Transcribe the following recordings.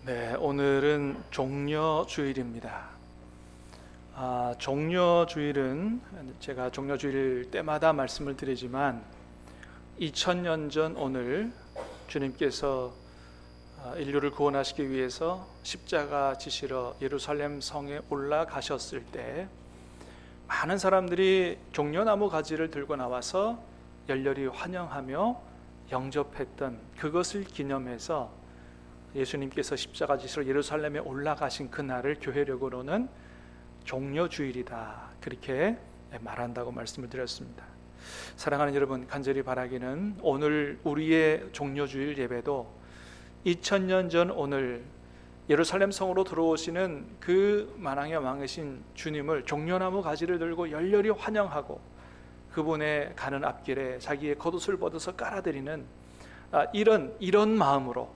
네, 오늘은 종려주일입니다. 종려주일은 제가 종려주일 때마다 말씀을 드리지만 2000년 전 오늘 주님께서 인류를 구원하시기 위해서 십자가 지시러 예루살렘 성에 올라가셨을 때 많은 사람들이 종려나무 가지를 들고 나와서 열렬히 환영하며 영접했던 그것을 기념해서 예수님께서 십자가 지시러 예루살렘에 올라가신 그날을 교회력으로는 종려주일이다, 그렇게 말한다고 말씀을 드렸습니다. 사랑하는 여러분, 간절히 바라기는 오늘 우리의 종려주일 예배도 2000년 전 오늘 예루살렘 성으로 들어오시는 그 만왕의 왕이신 주님을 종려나무 가지를 들고 열렬히 환영하고 그분의 가는 앞길에 자기의 겉옷을 벗어서 깔아드리는 이런 마음으로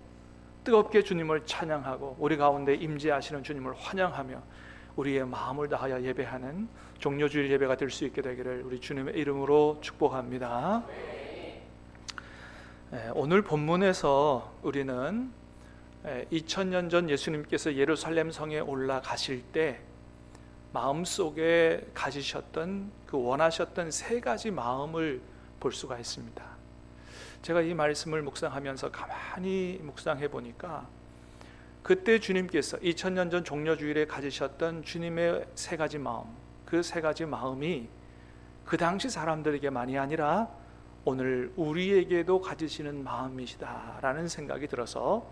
뜨겁게 주님을 찬양하고 우리 가운데 임재하시는 주님을 환영하며 우리의 마음을 다하여 예배하는 종려주일 예배가 될 수 있게 되기를 우리 주님의 이름으로 축복합니다. 오늘 본문에서 우리는 2000년 전 예수님께서 예루살렘 성에 올라가실 때 마음속에 가지셨던 그 원하셨던 세 가지 마음을 볼 수가 있습니다. 제가 이 말씀을 묵상하면서 가만히 묵상해 보니까 그때 주님께서 2000년 전 종려주일에 가지셨던 주님의 세 가지 마음, 그 세 가지 마음이 그 당시 사람들에게만이 아니라 오늘 우리에게도 가지시는 마음이시다라는 생각이 들어서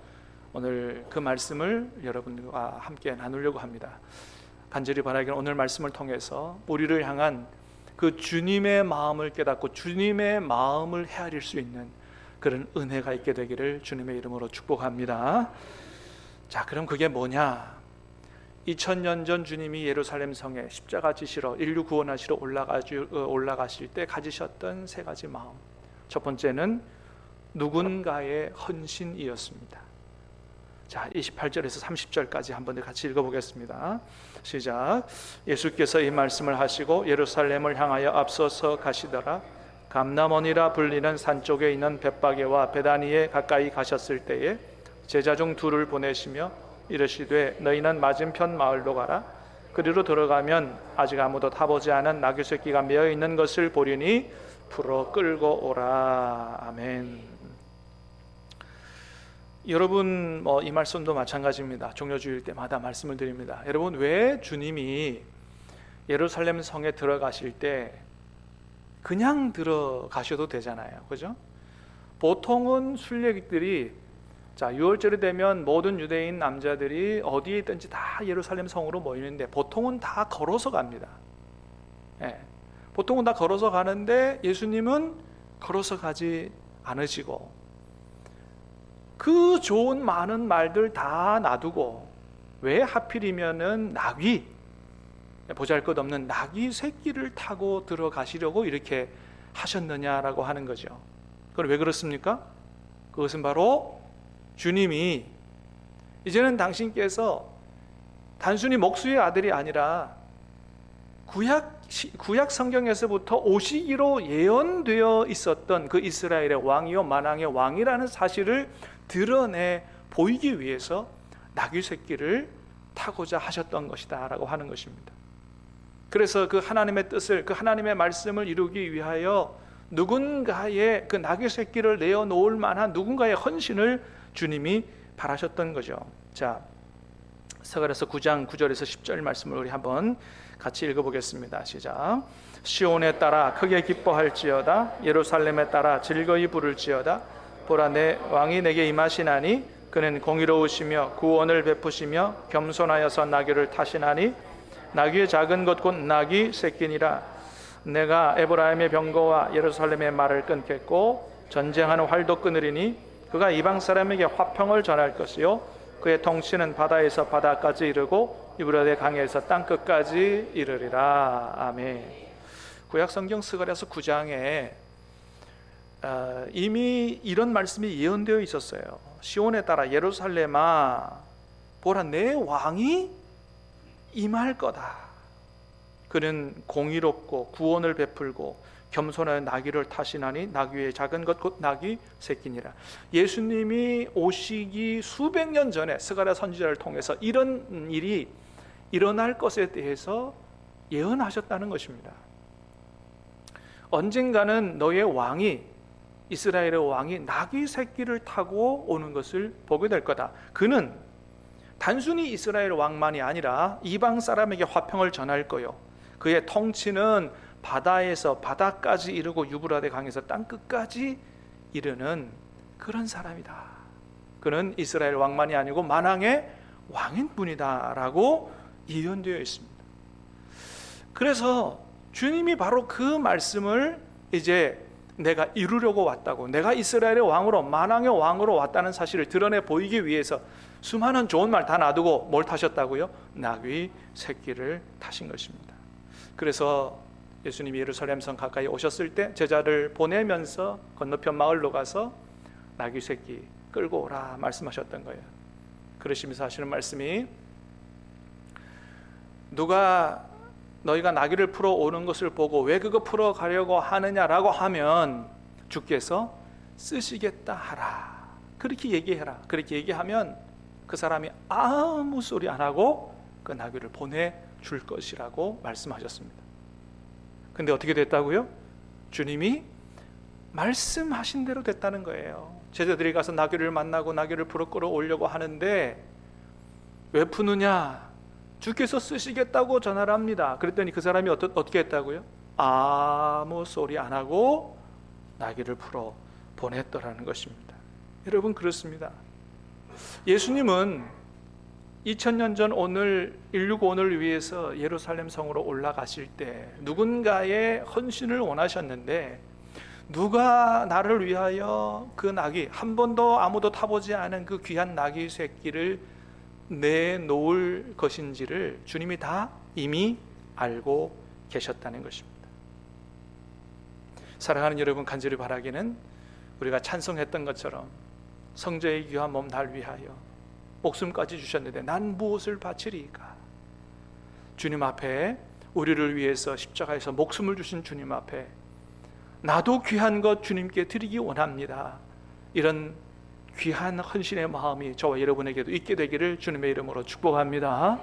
오늘 그 말씀을 여러분과 함께 나누려고 합니다. 간절히 바라기는 오늘 말씀을 통해서 우리를 향한 그 주님의 마음을 깨닫고 주님의 마음을 헤아릴 수 있는 그런 은혜가 있게 되기를 주님의 이름으로 축복합니다. 자, 그럼 그게 뭐냐? 2000년 전 주님이 예루살렘 성에 십자가 지시러 인류 구원하시러 올라가실 때 가지셨던 세 가지 마음. 첫 번째는 누군가의 헌신이었습니다. 자, 28절에서 30절까지 한번 같이 읽어보겠습니다. 시작. 예수께서 이 말씀을 하시고 예루살렘을 향하여 앞서서 가시더라. 감람원이라 불리는 산 쪽에 있는 벳바게와 베다니에 가까이 가셨을 때에 제자 중 둘을 보내시며 이르시되 너희는 맞은편 마을로 가라. 그리로 들어가면 아직 아무도 타보지 않은 나귀 새끼가 메어 있는 것을 보리니 풀어 끌고 오라. 아멘. 여러분, 이 말씀도 마찬가지입니다. 종려주일 때마다 말씀을 드립니다. 여러분, 왜 주님이 예루살렘 성에 들어가실 때 그냥 들어가셔도 되잖아요, 그죠? 보통은 순례객들이 6월절이 되면 모든 유대인 남자들이 어디에 있든지 다 예루살렘 성으로 모이는데 보통은 다 걸어서 갑니다. 보통은 다 걸어서 가는데 예수님은 걸어서 가지 않으시고 그 좋은 많은 말들 다 놔두고 왜 하필이면은 나귀, 보잘것없는 나귀 새끼를 타고 들어가시려고 이렇게 하셨느냐라고 하는 거죠. 그럼 왜 그렇습니까? 그것은 바로 주님이 이제는 당신께서 단순히 목수의 아들이 아니라 구약 성경에서부터 오시기로 예언되어 있었던 그 이스라엘의 왕이요 만왕의 왕이라는 사실을 드러내 보이기 위해서 나귀 새끼를 타고자 하셨던 것이다 라고 하는 것입니다. 그래서 그 하나님의 뜻을, 그 하나님의 말씀을 이루기 위하여 누군가의 그 나귀 새끼를 내어놓을 만한 누군가의 헌신을 주님이 바라셨던 거죠. 자, 스가랴서 9장 9절에서 10절 말씀을 우리 한번 같이 읽어보겠습니다. 시작. 시온에 따라 크게 기뻐할지어다. 예루살렘에 따라 즐거이 부를지어다. 보라, 내 왕이 내게 임하시나니 그는 공의로우시며 구원을 베푸시며 겸손하여서 나귀를 타시나니 나귀의 작은 것 곧 나귀 새끼니라. 내가 에브라임의 병거와 예루살렘의 말을 끊겠고 전쟁하는 활도 끊으리니 그가 이방 사람에게 화평을 전할 것이요 그의 통치는 바다에서 바다까지 이르고 유브라데 강에서 땅끝까지 이르리라. 아멘. 구약 성경 스가랴서 9장에 이미 이런 말씀이 예언되어 있었어요. 시온에 따라 예루살렘아, 보라, 내 왕이 임할 거다. 그는 공의롭고 구원을 베풀고 겸손하여 나귀를 타시나니 나귀 위에 작은 것 곧 나귀 새끼니라. 예수님이 오시기 수백 년 전에 스가랴 선지자를 통해서 이런 일이 일어날 것에 대해서 예언하셨다는 것입니다. 언젠가는 너의 왕이, 이스라엘의 왕이 나귀 새끼를 타고 오는 것을 보게 될 거다. 그는 단순히 이스라엘 왕만이 아니라 이방 사람에게 화평을 전할 거요, 그의 통치는 바다에서 바다까지 이르고 유브라데 강에서 땅 끝까지 이르는 그런 사람이다. 그는 이스라엘 왕만이 아니고 만왕의 왕인 분이다 라고 예언되어 있습니다. 그래서 주님이 바로 그 말씀을 이제 내가 이루려고 왔다고, 내가 이스라엘의 왕으로, 만왕의 왕으로 왔다는 사실을 드러내 보이기 위해서 수많은 좋은 말 다 놔두고 뭘 타셨다고요? 나귀 새끼를 타신 것입니다. 그래서 예수님이 예루살렘 성 가까이 오셨을 때 제자를 보내면서 건너편 마을로 가서 나귀 새끼 끌고 오라 말씀하셨던 거예요. 그러시면서 하시는 말씀이, 누가 너희가 나귀를 풀어 오는 것을 보고 왜 그거 풀어 가려고 하느냐라고 하면 주께서 쓰시겠다 하라. 그렇게 얘기해라. 그렇게 얘기하면 그 사람이 아무 소리 안 하고 그 나귀를 보내줄 것이라고 말씀하셨습니다. 근데 어떻게 됐다고요? 주님이 말씀하신 대로 됐다는 거예요. 제자들이 가서 나귀를 만나고 나귀를 풀어 끌어오려고 하는데 왜 푸느냐? 주께서 쓰시겠다고 전하랍니다. 그랬더니 그 사람이 어떻게 했다고요? 아무 소리 안 하고 나귀를 풀어 보냈더라는 것입니다. 여러분, 그렇습니다. 예수님은 2000년 전 오늘, 165를 위해서 예루살렘 성으로 올라가실 때 누군가의 헌신을 원하셨는데, 누가 나를 위하여 그 나귀, 한 번도 아무도 타보지 않은 그 귀한 나귀 새끼를 내놓을 것인지를 주님이 다 이미 알고 계셨다는 것입니다. 사랑하는 여러분, 간절히 바라기는 우리가 찬송했던 것처럼 성자의 귀한 몸 날 위하여 목숨까지 주셨는데 난 무엇을 바치리까? 주님 앞에, 우리를 위해서 십자가에서 목숨을 주신 주님 앞에 나도 귀한 것 주님께 드리기 원합니다. 이런 귀한 헌신의 마음이 저와 여러분에게도 있게 되기를 주님의 이름으로 축복합니다.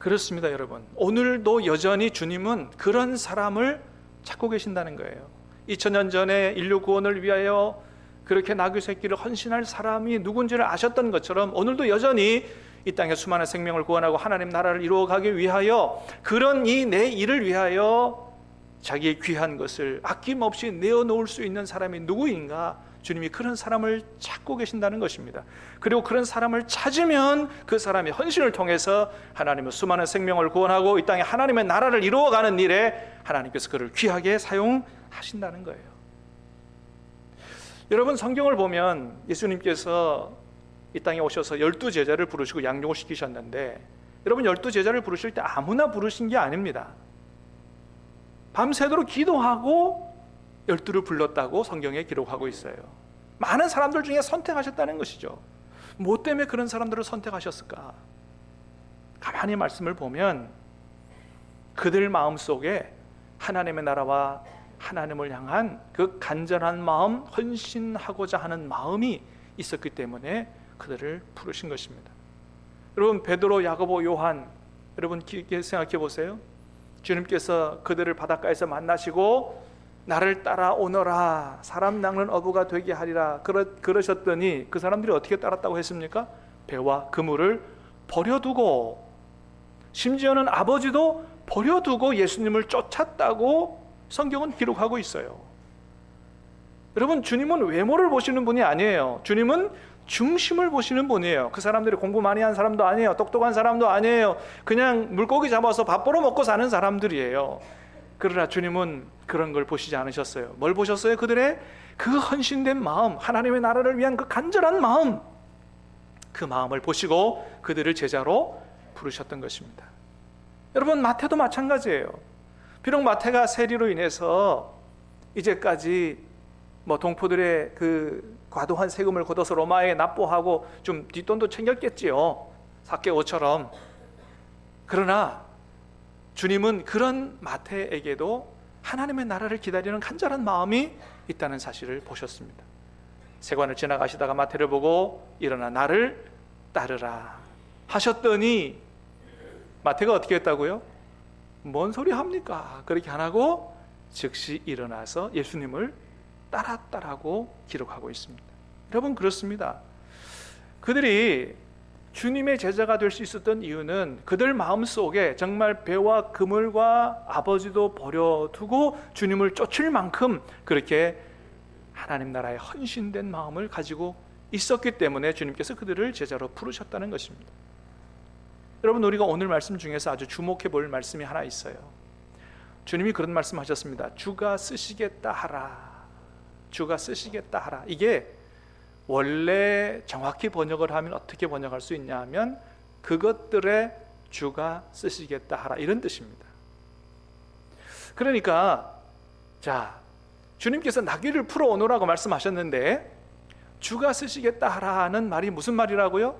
그렇습니다, 여러분. 오늘도 여전히 주님은 그런 사람을 찾고 계신다는 거예요. 2000년 전에 인류 구원을 위하여 그렇게 나귀 새끼를 헌신할 사람이 누군지를 아셨던 것처럼 오늘도 여전히 이 땅에 수많은 생명을 구원하고 하나님 나라를 이루어가기 위하여 그런 이 내 일을 위하여 자기의 귀한 것을 아낌없이 내어놓을 수 있는 사람이 누구인가? 주님이 그런 사람을 찾고 계신다는 것입니다. 그리고 그런 사람을 찾으면 그 사람이 헌신을 통해서 하나님의 수많은 생명을 구원하고 이 땅에 하나님의 나라를 이루어가는 일에 하나님께서 그를 귀하게 사용하신다는 거예요. 여러분, 성경을 보면 예수님께서 이 땅에 오셔서 12제자를 부르시고 양육을 시키셨는데, 여러분, 12제자를 부르실 때 아무나 부르신 게 아닙니다. 밤새도록 기도하고 12를 불렀다고 성경에 기록하고 있어요. 많은 사람들 중에 선택하셨다는 것이죠. 뭐 때문에 그런 사람들을 선택하셨을까? 가만히 말씀을 보면 그들 마음속에 하나님의 나라와 하나님을 향한 그 간절한 마음, 헌신하고자 하는 마음이 있었기 때문에 그들을 부르신 것입니다. 여러분, 베드로, 야고보, 요한, 여러분 생각해 보세요. 주님께서 그들을 바닷가에서 만나시고 나를 따라오너라, 사람 낚는 어부가 되게 하리라 그러셨더니 그 사람들이 어떻게 따랐다고 했습니까? 배와 그물을 버려두고, 심지어는 아버지도 버려두고 예수님을 쫓았다고 성경은 기록하고 있어요. 여러분, 주님은 외모를 보시는 분이 아니에요. 주님은 중심을 보시는 분이에요. 그 사람들이 공부 많이 한 사람도 아니에요. 똑똑한 사람도 아니에요. 그냥 물고기 잡아서 밥 벌어 먹고 사는 사람들이에요. 그러나 주님은 그런 걸 보시지 않으셨어요. 뭘 보셨어요? 그들의 그 헌신된 마음, 하나님의 나라를 위한 그 간절한 마음, 그 마음을 보시고 그들을 제자로 부르셨던 것입니다. 여러분, 마태도 마찬가지예요. 비록 마태가 세리로 인해서 이제까지 동포들의 그 과도한 세금을 걷어서 로마에 납부하고 좀 뒷돈도 챙겼겠지요, 삭개오처럼. 그러나 주님은 그런 마태에게도 하나님의 나라를 기다리는 간절한 마음이 있다는 사실을 보셨습니다. 세관을 지나가시다가 마태를 보고 일어나 나를 따르라 하셨더니 마태가 어떻게 했다고요? 뭔 소리 합니까? 그렇게 안 하고 즉시 일어나서 예수님을 따랐다라고 기록하고 있습니다. 여러분, 그렇습니다. 그들이 주님의 제자가 될 수 있었던 이유는 그들 마음속에 정말 배와 그물과 아버지도 버려두고 주님을 쫓을 만큼 그렇게 하나님 나라에 헌신된 마음을 가지고 있었기 때문에 주님께서 그들을 제자로 부르셨다는 것입니다. 여러분, 우리가 오늘 말씀 중에서 아주 주목해 볼 말씀이 하나 있어요. 주님이 그런 말씀하셨습니다. 주가 쓰시겠다 하라. 주가 쓰시겠다 하라. 이게 원래 정확히 번역을 하면 어떻게 번역할 수 있냐 하면 그것들의 주가 쓰시겠다 하라, 이런 뜻입니다. 그러니까 자, 주님께서 나귀를 풀어오노라고 말씀하셨는데 주가 쓰시겠다 하라는 말이 무슨 말이라고요?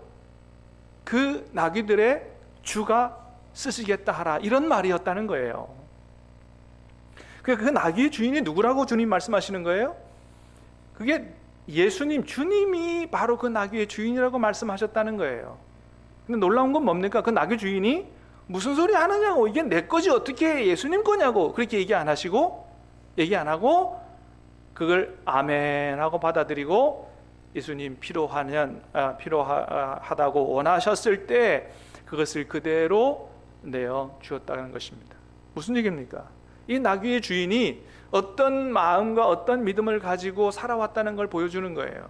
그 나귀들의 주가 쓰시겠다 하라, 이런 말이었다는 거예요. 그 나귀의 주인이 누구라고 주님 말씀하시는 거예요? 그게 예수님, 주님이 바로 그 나귀의 주인이라고 말씀하셨다는 거예요. 근데 놀라운 건 뭡니까? 그 나귀 주인이 무슨 소리 하느냐고, 이게 내 거지 어떻게 예수님 거냐고 그렇게 얘기 안 하고 그걸 아멘하고 받아들이고 예수님 필요하다고 원하셨을 때 그것을 그대로 내어 주었다는 것입니다. 무슨 얘기입니까? 이 나귀의 주인이 어떤 마음과 어떤 믿음을 가지고 살아왔다는 걸 보여주는 거예요.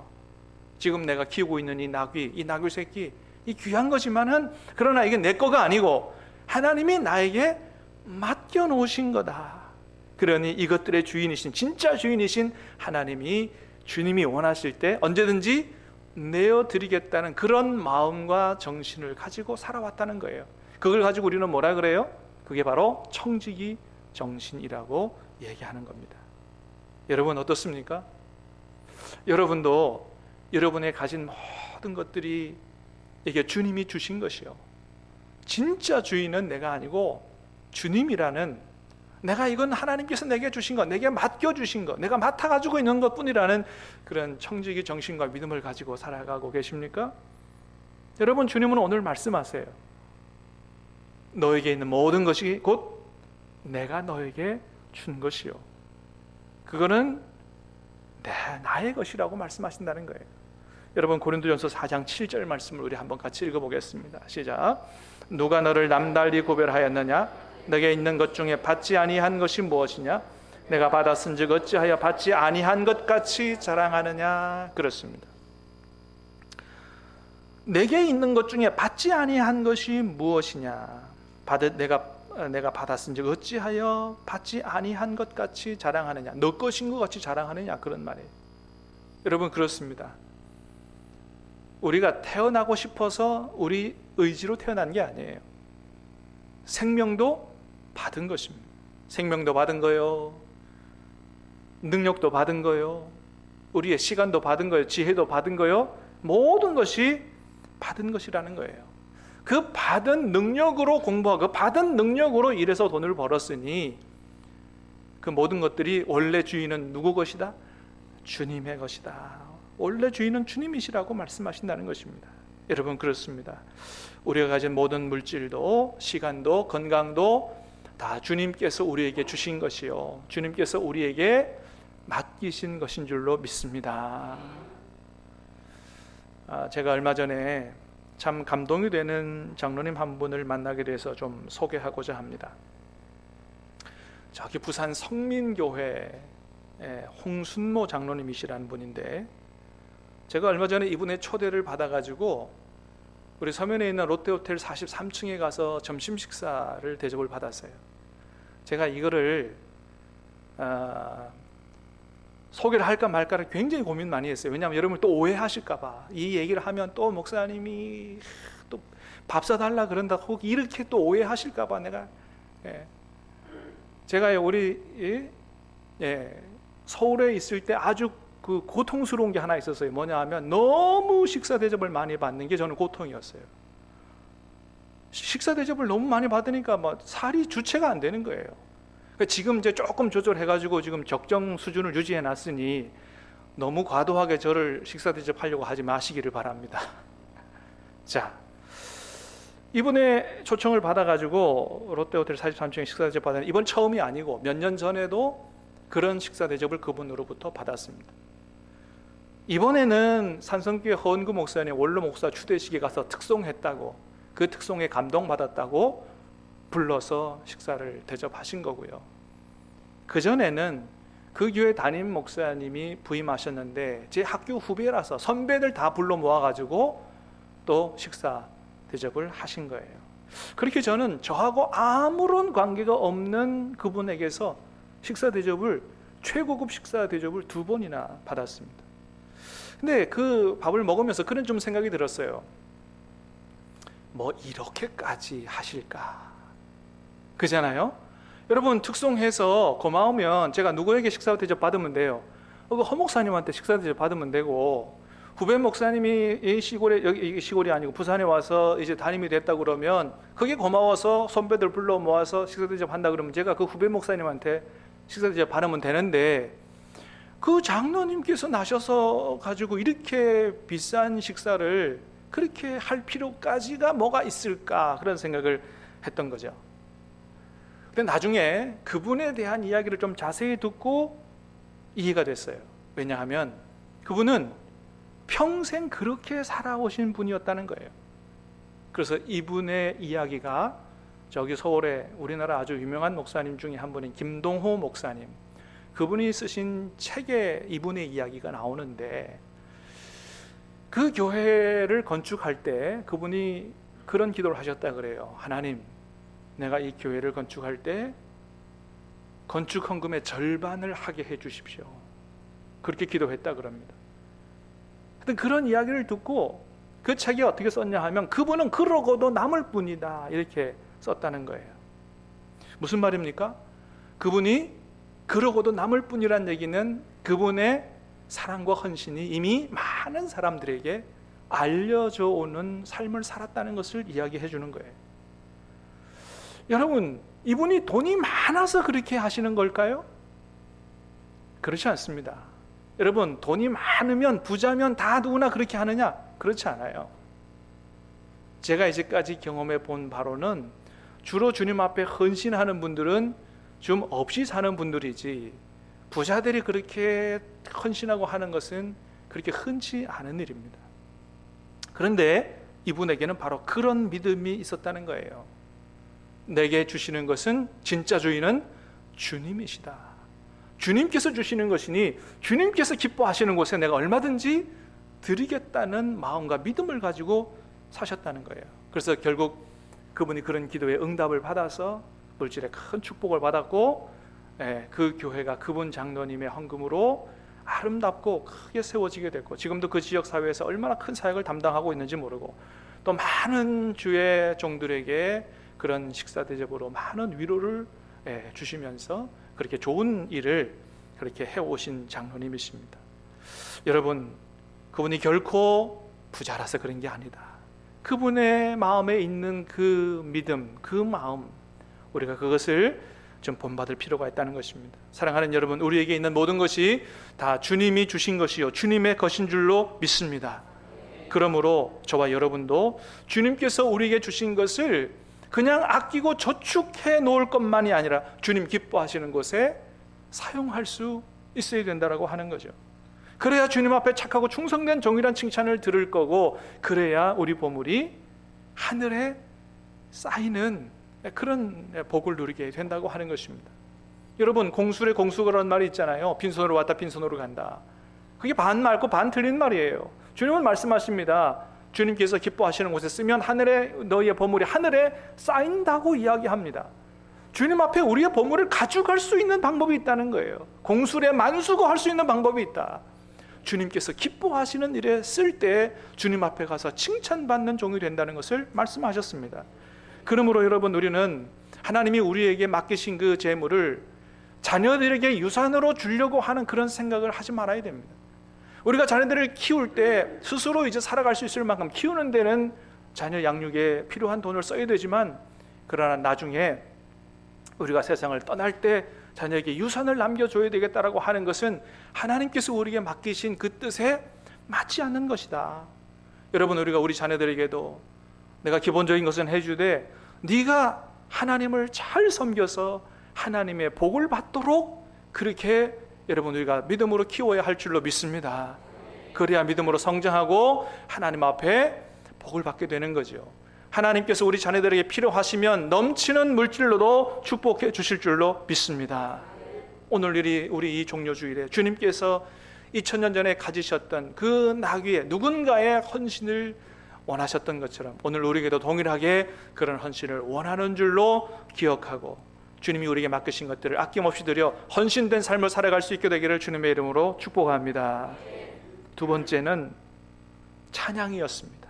지금 내가 키우고 있는 이 나귀 새끼, 이 귀한 거지만은 그러나 이게 내 거가 아니고 하나님이 나에게 맡겨 놓으신 거다. 그러니 이것들의 주인이신, 진짜 주인이신 하나님이, 주님이 원하실 때 언제든지 내어드리겠다는 그런 마음과 정신을 가지고 살아왔다는 거예요. 그걸 가지고 우리는 뭐라 그래요? 그게 바로 청지기 정신이라고 얘기하는 겁니다. 여러분, 어떻습니까? 여러분도 여러분의 가진 모든 것들이 이게 주님이 주신 것이요, 진짜 주인은 내가 아니고 주님이라는, 내가 이건 하나님께서 내게 주신 것, 내게 맡겨주신 것, 내가 맡아가지고 있는 것뿐이라는 그런 청지기 정신과 믿음을 가지고 살아가고 계십니까? 여러분, 주님은 오늘 말씀하세요. 너에게 있는 모든 것이 곧 내가 너에게 준 것이요, 그거는 나의 것이라고 말씀하신다는 거예요. 여러분, 고린도전서 4장 7절 말씀을 우리 한번 같이 읽어보겠습니다. 시작. 누가 너를 남달리 구별하였느냐? 내게 있는 것 중에 받지 아니한 것이 무엇이냐? 내가 받았은즉 어찌하여 받지 아니한 것 같이 자랑하느냐? 그렇습니다. 내게 있는 것 중에 받지 아니한 것이 무엇이냐? 내가 받았은즉 어찌하여 받지 아니한 것 같이 자랑하느냐? 너 것인 것 같이 자랑하느냐? 그런 말이에요. 여러분, 그렇습니다. 우리가 태어나고 싶어서 우리 의지로 태어난 게 아니에요. 생명도 받은 것입니다. 생명도 받은 거요, 능력도 받은 거요, 우리의 시간도 받은 거요, 지혜도 받은 거요, 모든 것이 받은 것이라는 거예요. 그 받은 능력으로 공부하고 받은 능력으로 일해서 돈을 벌었으니 그 모든 것들이 원래 주인은 누구 것이다? 주님의 것이다. 원래 주인은 주님이시라고 말씀하신다는 것입니다. 여러분, 그렇습니다. 우리가 가진 모든 물질도, 시간도, 건강도 다 주님께서 우리에게 주신 것이요, 주님께서 우리에게 맡기신 것인 줄로 믿습니다. 제가 얼마 전에 참 감동이 되는 장로님 한 분을 만나게 돼서 좀 소개하고자 합니다. 저기 부산 성민교회 홍순모 장로님이시라는 분인데, 제가 얼마 전에 이분의 초대를 받아가지고 우리 서면에 있는 롯데호텔 43층에 가서 점심 식사를 대접을 받았어요. 제가 이거를 소개를 할까 말까를 굉장히 고민 많이 했어요. 왜냐하면 여러분 또 오해하실까봐, 이 얘기를 하면 또 목사님이 또 밥 사달라 그런다 혹 이렇게 또 오해하실까봐 제가 우리 서울에 있을 때 아주 그 고통스러운 게 하나 있었어요. 뭐냐 하면 너무 식사 대접을 많이 받는 게 저는 고통이었어요. 식사 대접을 너무 많이 받으니까 막 살이 주체가 안 되는 거예요. 지금 이제 조금 조절해가지고 지금 적정 수준을 유지해놨으니 너무 과도하게 저를 식사 대접하려고 하지 마시기를 바랍니다. 자, 이번에 초청을 받아가지고 롯데호텔 43층에 식사 대접 받았는데 이번 처음이 아니고 몇 년 전에도 그런 식사 대접을 그분으로부터 받았습니다. 이번에는 산성교회 허은구 목사님 원로 목사 추대식에 가서 특송했다고, 그 특송에 감동받았다고 불러서 식사를 대접하신 거고요. 그전에는 그 교회 담임 목사님이 부임하셨는데 제 학교 후배라서 선배들 다 불러 모아가지고 또 식사 대접을 하신 거예요. 그렇게 저는 저하고 아무런 관계가 없는 그분에게서 식사 대접을, 최고급 식사 대접을 2번이나 받았습니다. 근데 그 밥을 먹으면서 그런 좀 생각이 들었어요. 뭐 이렇게까지 하실까? 그잖아요. 여러분, 특송해서 고마우면 제가 누구에게 식사 대접 받으면 돼요? 허 목사님한테 식사 대접 받으면 되고, 후배 목사님이 이 시골에, 여기 시골이 아니고 부산에 와서 이제 담임이 됐다 그러면 그게 고마워서 선배들 불러 모아서 식사 대접 한다 그러면 제가 그 후배 목사님한테 식사 대접 받으면 되는데, 그 장로님께서 나셔서 가지고 이렇게 비싼 식사를 그렇게 할 필요까지가 뭐가 있을까, 그런 생각을 했던 거죠. 근데 나중에 그분에 대한 이야기를 좀 자세히 듣고 이해가 됐어요. 왜냐하면 그분은 평생 그렇게 살아오신 분이었다는 거예요. 그래서 이분의 이야기가 저기 서울에 우리나라 아주 유명한 목사님 중에 한 분인 김동호 목사님, 그분이 쓰신 책에 이분의 이야기가 나오는데, 그 교회를 건축할 때 그분이 그런 기도를 하셨다 그래요. 하나님, 내가 이 교회를 건축할 때 건축 헌금의 절반을 하게 해 주십시오. 그렇게 기도했다 그럽니다. 하여튼 그런 이야기를 듣고 그 책에 어떻게 썼냐 하면, 그분은 그러고도 남을 뿐이다, 이렇게 썼다는 거예요. 무슨 말입니까? 그분이 그러고도 남을 뿐이란 얘기는 그분의 사랑과 헌신이 이미 많은 사람들에게 알려져 오는 삶을 살았다는 것을 이야기해 주는 거예요. 여러분, 이분이 돈이 많아서 그렇게 하시는 걸까요? 그렇지 않습니다. 여러분, 돈이 많으면, 부자면 다 누구나 그렇게 하느냐? 그렇지 않아요. 제가 이제까지 경험해 본 바로는 주로 주님 앞에 헌신하는 분들은 좀 없이 사는 분들이지, 부자들이 그렇게 헌신하고 하는 것은 그렇게 흔치 않은 일입니다. 그런데 이분에게는 바로 그런 믿음이 있었다는 거예요. 내게 주시는 것은, 진짜 주인은 주님이시다. 주님께서 주시는 것이니 주님께서 기뻐하시는 곳에 내가 얼마든지 드리겠다는 마음과 믿음을 가지고 사셨다는 거예요. 그래서 결국 그분이 그런 기도에 응답을 받아서 물질의 큰 축복을 받았고, 그 교회가 그분 장로님의 헌금으로 아름답고 크게 세워지게 됐고, 지금도 그 지역 사회에서 얼마나 큰 사역을 담당하고 있는지 모르고, 또 많은 주의 종들에게 그런 식사 대접으로 많은 위로를 주시면서 그렇게 좋은 일을 그렇게 해오신 장로님이십니다. 여러분, 그분이 결코 부자라서 그런 게 아니다. 그분의 마음에 있는 그 믿음, 그 마음, 우리가 그것을 좀 본받을 필요가 있다는 것입니다. 사랑하는 여러분, 우리에게 있는 모든 것이 다 주님이 주신 것이요 주님의 것인 줄로 믿습니다. 그러므로 저와 여러분도 주님께서 우리에게 주신 것을 그냥 아끼고 저축해 놓을 것만이 아니라 주님 기뻐하시는 곳에 사용할 수 있어야 된다라고 하는 거죠. 그래야 주님 앞에 착하고 충성된 종이란 칭찬을 들을 거고, 그래야 우리 보물이 하늘에 쌓이는 그런 복을 누리게 된다고 하는 것입니다. 여러분, 공술에 공수거라는 말이 있잖아요. 빈손으로 왔다 빈손으로 간다. 그게 반 맞고 반 틀린 말이에요. 주님은 말씀하십니다. 주님께서 기뻐하시는 곳에 쓰면 하늘에, 너희의 보물이 하늘에 쌓인다고 이야기합니다. 주님 앞에 우리의 보물을 가져갈 수 있는 방법이 있다는 거예요. 공술에 만수거할 수 있는 방법이 있다. 주님께서 기뻐하시는 일에 쓸 때 주님 앞에 가서 칭찬받는 종이 된다는 것을 말씀하셨습니다. 그러므로 여러분, 우리는 하나님이 우리에게 맡기신 그 재물을 자녀들에게 유산으로 주려고 하는 그런 생각을 하지 말아야 됩니다. 우리가 자녀들을 키울 때 스스로 이제 살아갈 수 있을 만큼 키우는 데는 자녀 양육에 필요한 돈을 써야 되지만, 그러나 나중에 우리가 세상을 떠날 때 자녀에게 유산을 남겨줘야 되겠다라고 하는 것은 하나님께서 우리에게 맡기신 그 뜻에 맞지 않는 것이다. 여러분, 우리가 우리 자녀들에게도 내가 기본적인 것은 해주되 네가 하나님을 잘 섬겨서 하나님의 복을 받도록 그렇게 여러분 우리가 믿음으로 키워야 할 줄로 믿습니다. 그래야 믿음으로 성장하고 하나님 앞에 복을 받게 되는 거죠. 하나님께서 우리 자녀들에게 필요하시면 넘치는 물질로도 축복해 주실 줄로 믿습니다. 오늘 우리 이 종료주일에 주님께서 2000년 전에 가지셨던 그 나귀의 누군가의 헌신을 원하셨던 것처럼 오늘 우리에게도 동일하게 그런 헌신을 원하는 줄로 기억하고 주님이 우리에게 맡기신 것들을 아낌없이 드려 헌신된 삶을 살아갈 수 있게 되기를 주님의 이름으로 축복합니다. 두 번째는 찬양이었습니다.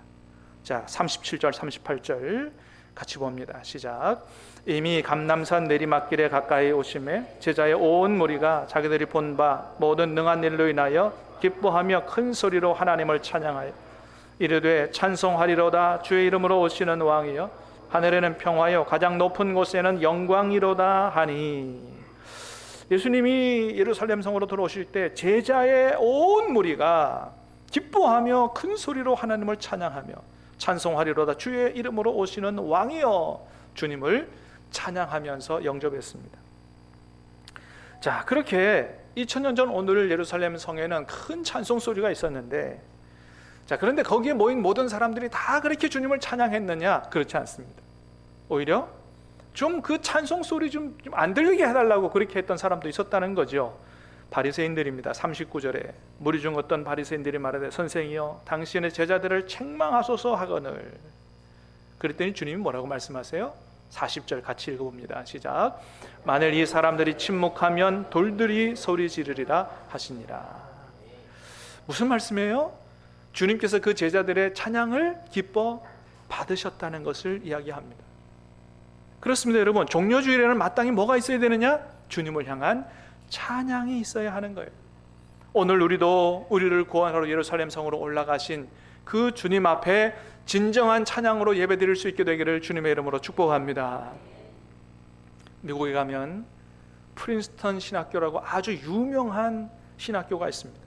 자, 37절 38절 같이 봅니다. 시작. 이미 감람산 내리막길에 가까이 오심에 제자의 온 무리가 자기들이 본 바 모든 능한 일로 인하여 기뻐하며 큰 소리로 하나님을 찬양하여 이르되 찬송하리로다 주의 이름으로 오시는 왕이여 하늘에는 평화요 가장 높은 곳에는 영광이로다 하니. 예수님이 예루살렘 성으로 들어오실 때 제자의 온 무리가 기뻐하며 큰 소리로 하나님을 찬양하며 찬송하리로다 주의 이름으로 오시는 왕이여 주님을 찬양하면서 영접했습니다. 자, 그렇게 2000년 전 오늘 예루살렘 성에는 큰 찬송 소리가 있었는데, 자, 그런데 거기에 모인 모든 사람들이 다 그렇게 주님을 찬양했느냐? 그렇지 않습니다. 오히려 좀 그 찬송 소리 좀 안 들리게 해달라고 그렇게 했던 사람도 있었다는 거죠. 바리새인들입니다. 39절에 무리 중 어떤 바리새인들이 말하되 선생이여 당신의 제자들을 책망하소서 하거늘. 그랬더니 주님이 뭐라고 말씀하세요? 40절 같이 읽어봅니다. 시작. 만일 이 사람들이 침묵하면 돌들이 소리 지르리라 하시니라. 무슨 말씀이에요? 주님께서 그 제자들의 찬양을 기뻐 받으셨다는 것을 이야기합니다. 그렇습니다. 여러분, 종려주일에는 마땅히 뭐가 있어야 되느냐? 주님을 향한 찬양이 있어야 하는 거예요. 오늘 우리도 우리를 구원하러 예루살렘 성으로 올라가신 그 주님 앞에 진정한 찬양으로 예배드릴 수 있게 되기를 주님의 이름으로 축복합니다. 미국에 가면 프린스턴 신학교라고 아주 유명한 신학교가 있습니다.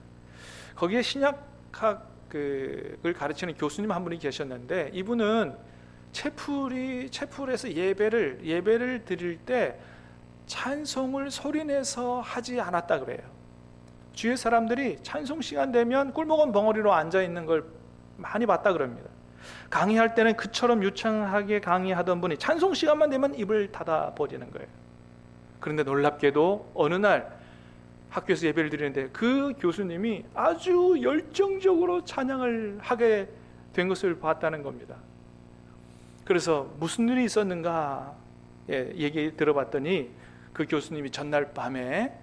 거기에 신약학을 가르치는 교수님 한 분이 계셨는데, 이분은 채플에서 예배를 드릴 때 찬송을 소리내서 하지 않았다 그래요. 주위의 사람들이 찬송 시간 되면 꿀먹은 벙어리로 앉아 있는 걸 많이 봤다 그럽니다. 강의할 때는 그처럼 유창하게 강의하던 분이 찬송 시간만 되면 입을 닫아 버리는 거예요. 그런데 놀랍게도 어느 날 학교에서 예배를 드리는데 그 교수님이 아주 열정적으로 찬양을 하게 된 것을 봤다는 겁니다. 그래서 무슨 일이 있었는가 얘기 들어봤더니 그 교수님이 전날 밤에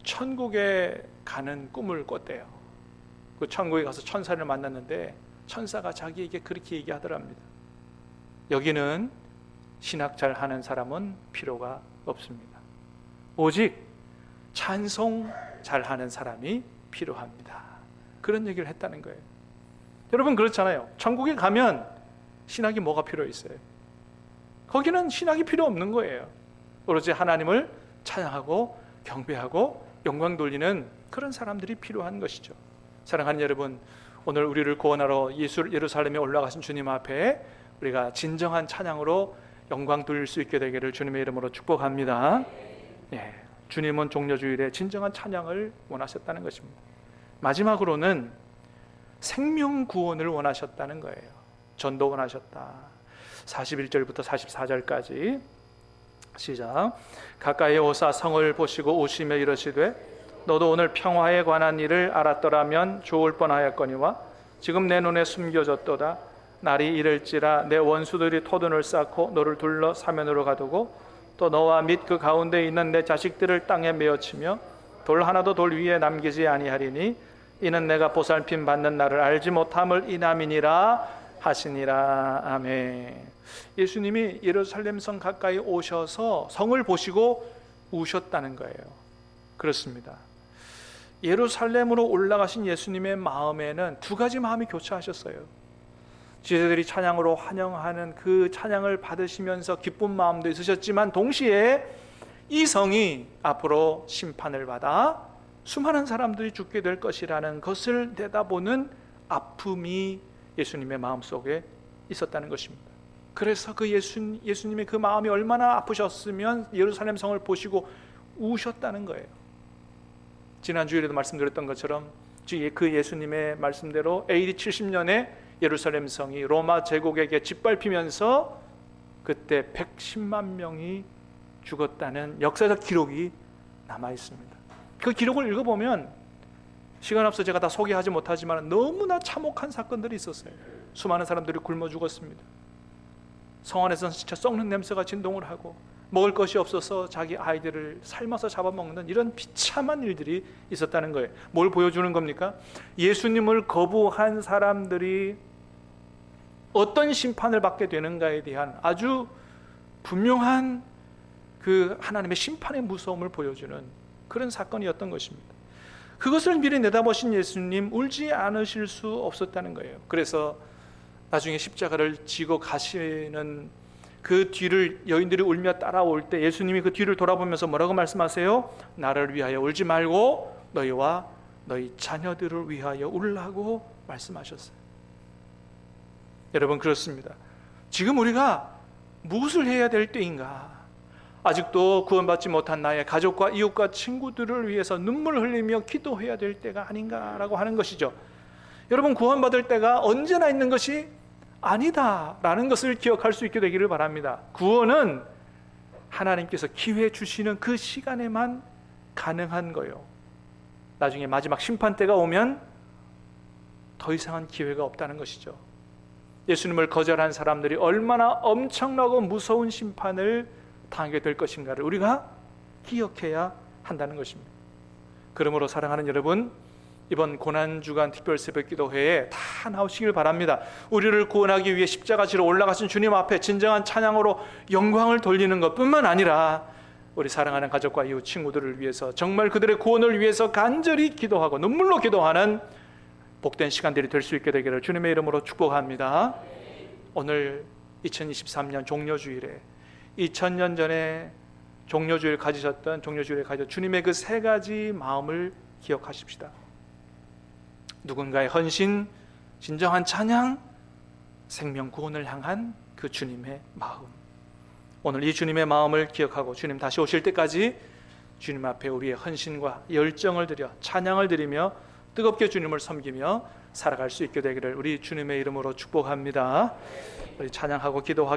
천국에 가는 꿈을 꿨대요. 그 천국에 가서 천사를 만났는데 천사가 자기에게 그렇게 얘기하더랍니다. 여기는 신학 잘 하는 사람은 필요가 없습니다. 오직 찬송 잘 하는 사람이 필요합니다. 그런 얘기를 했다는 거예요. 여러분, 그렇잖아요. 천국에 가면 신학이 뭐가 필요 있어요? 거기는 신학이 필요 없는 거예요. 오로지 하나님을 찬양하고 경배하고 영광 돌리는 그런 사람들이 필요한 것이죠. 사랑하는 여러분, 오늘 우리를 구원하러 예루살렘에 올라가신 주님 앞에 우리가 진정한 찬양으로 영광 돌릴 수 있게 되기를 주님의 이름으로 축복합니다. 예, 주님은 종려주일에 진정한 찬양을 원하셨다는 것입니다. 마지막으로는 생명 구원을 원하셨다는 거예요. 전도 원하셨다. 41절부터 44절까지 시작. 가까이 오사 성을 보시고 오시며 이르시되 너도 오늘 평화에 관한 일을 알았더라면 좋을 뻔하였거니와 지금 내 눈에 숨겨졌도다. 날이 이를지라 내 원수들이 토둔을 쌓고 너를 둘러 사면으로 가두고 또 너와 및 그 가운데 있는 내 자식들을 땅에 메어치며 돌 하나도 돌 위에 남기지 아니하리니 이는 내가 보살핌 받는 날을 알지 못함을 인함이니라 하시니라. 아멘. 예수님이 예루살렘 성 가까이 오셔서 성을 보시고 우셨다는 거예요. 그렇습니다. 예루살렘으로 올라가신 예수님의 마음에는 두 가지 마음이 교차하셨어요. 제자들이 찬양으로 환영하는 그 찬양을 받으시면서 기쁜 마음도 있으셨지만 동시에 이 성이 앞으로 심판을 받아 수많은 사람들이 죽게 될 것이라는 것을 내다보는 아픔이 예수님의 마음속에 있었다는 것입니다. 그래서 그 예수님의 그 마음이 얼마나 아프셨으면 예루살렘 성을 보시고 우셨다는 거예요. 지난 주일에도 말씀드렸던 것처럼 그 예수님의 말씀대로 AD 70년에 예루살렘 성이 로마 제국에게 짓밟히면서 그때 110만 명이 죽었다는 역사적 기록이 남아 있습니다. 그 기록을 읽어보면 시간 없어 제가 다 소개하지 못하지만 너무나 참혹한 사건들이 있었어요. 수많은 사람들이 굶어 죽었습니다. 성 안에서는 진짜 썩는 냄새가 진동을 하고 먹을 것이 없어서 자기 아이들을 삶아서 잡아먹는 이런 비참한 일들이 있었다는 거예요. 뭘 보여주는 겁니까? 예수님을 거부한 사람들이 어떤 심판을 받게 되는가에 대한 아주 분명한 그 하나님의 심판의 무서움을 보여주는 그런 사건이었던 것입니다. 그것을 미리 내다보신 예수님 울지 않으실 수 없었다는 거예요. 그래서 나중에 십자가를 지고 가시는 그 뒤를 여인들이 울며 따라올 때 예수님이 그 뒤를 돌아보면서 뭐라고 말씀하세요? 나를 위하여 울지 말고 너희와 너희 자녀들을 위하여 울라고 말씀하셨어요. 여러분, 그렇습니다. 지금 우리가 무엇을 해야 될 때인가? 아직도 구원받지 못한 나의 가족과 이웃과 친구들을 위해서 눈물 흘리며 기도해야 될 때가 아닌가라고 하는 것이죠. 여러분, 구원받을 때가 언제나 있는 것이 아니다라는 것을 기억할 수 있게 되기를 바랍니다. 구원은 하나님께서 기회 주시는 그 시간에만 가능한 거예요. 나중에 마지막 심판 때가 오면 더 이상한 기회가 없다는 것이죠. 예수님을 거절한 사람들이 얼마나 엄청나고 무서운 심판을 당하게 될 것인가를 우리가 기억해야 한다는 것입니다. 그러므로 사랑하는 여러분, 이번 고난주간 특별 새벽기도회에 다 나오시길 바랍니다. 우리를 구원하기 위해 십자가지로 올라가신 주님 앞에 진정한 찬양으로 영광을 돌리는 것뿐만 아니라 우리 사랑하는 가족과 이웃 친구들을 위해서 정말 그들의 구원을 위해서 간절히 기도하고 눈물로 기도하는 복된 시간들이 될 수 있게 되기를 주님의 이름으로 축복합니다. 오늘 2023년 종료주일에 2000년 전에 종료주일을 가지셨던 주님의 그 세 가지 마음을 기억하십시다. 누군가의 헌신, 진정한 찬양, 생명 구원을 향한 그 주님의 마음. 오늘 이 주님의 마음을 기억하고 주님 다시 오실 때까지 주님 앞에 우리의 헌신과 열정을 드려 찬양을 드리며 뜨겁게 주님을 섬기며 살아갈 수 있게 되기를 우리 주님의 이름으로 축복합니다. 우리 찬양하고 기도하기